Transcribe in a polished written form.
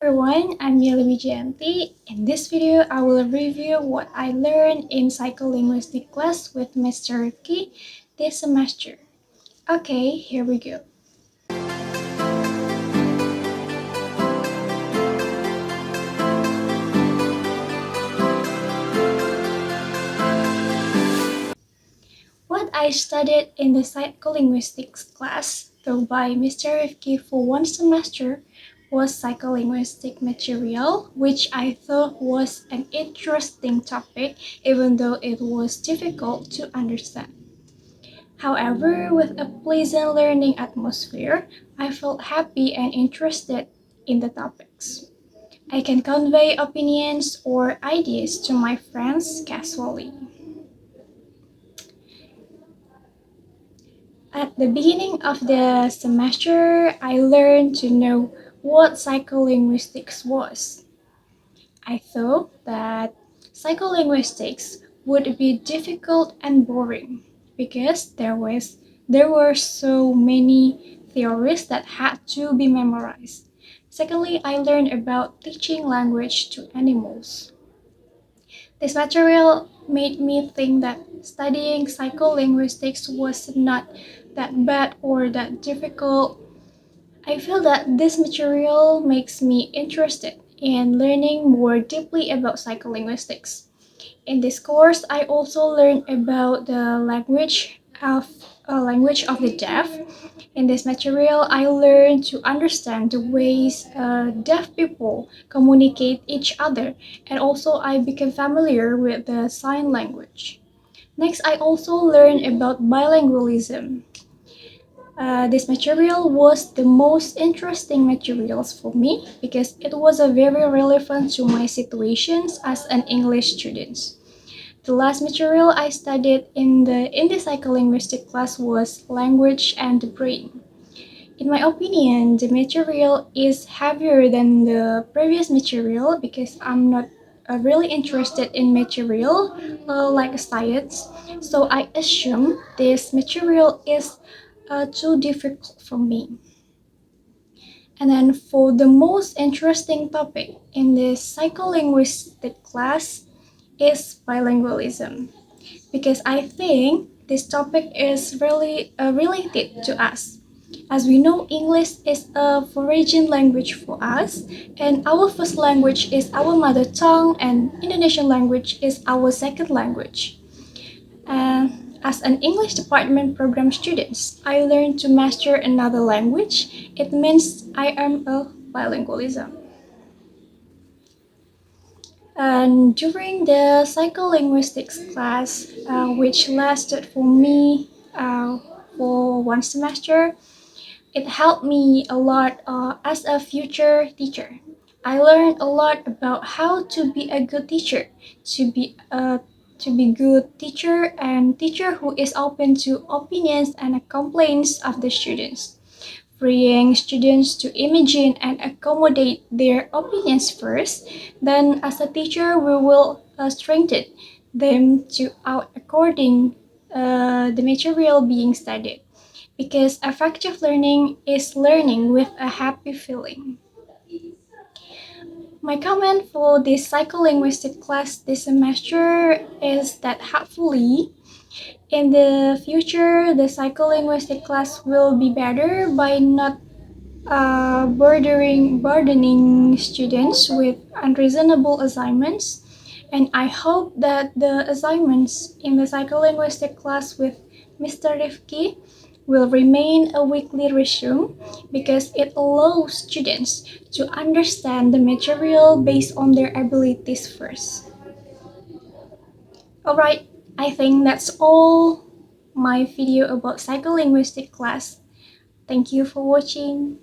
Everyone, I'm Yelli Wijayanti. In this video, I will review what I learned in Psycholinguistics class with Mr. Rifki this semester. Okay, here we go. What I studied in the Psycholinguistics class taught by Mr. Rifki for one semester was psycholinguistic material, which I thought was an interesting topic even though it was difficult to understand. However, with a pleasant learning atmosphere, I felt happy and interested in the topics. I can convey opinions or ideas to my friends casually. At the beginning of the semester, I learned to know what psycholinguistics was. I thought that psycholinguistics would be difficult and boring because there were so many theories that had to be memorized. Secondly, I learned about teaching language to animals. This material made me think that studying psycholinguistics was not that bad or that difficult. I feel that this material makes me interested in learning more deeply about psycholinguistics. In this course, I also learned about the language of the deaf. In this material, I learned to understand the ways deaf people communicate each other, and also I became familiar with the sign language. Next, I also learned about bilingualism. This material was the most interesting materials for me because it was a very relevant to my situations as an English student. The last material I studied in the psycholinguistic class was language and the brain. In my opinion, the material is heavier than the previous material because I'm not really interested in material like science. So I assume this material is too difficult for me. And then for the most interesting topic in this psycholinguistic class is bilingualism because I think this topic is really related to us. As we know, English is a foreign language for us, and our first language is our mother tongue, and Indonesian language is our second language. As an English department program student, I learned to master another language. It means I am a bilingualism. And during the psycholinguistics class, which lasted for me for one semester, it helped me a lot as a future teacher. I learned a lot about how to be a good teacher, to be good teacher and teacher who is open to opinions and complaints of the students, freeing students to imagine and accommodate their opinions first. Then, as a teacher, we will strengthen them to out according the material being studied. Because effective learning is learning with a happy feeling. My comment for this psycholinguistic class this semester is that hopefully in the future the psycholinguistic class will be better by not burdening students with unreasonable assignments, and I hope that the assignments in the psycholinguistic class with Mr. Rifki will remain a weekly resume because it allows students to understand the material based on their abilities first. Alright, I think that's all my video about psycholinguistic class. Thank you for watching.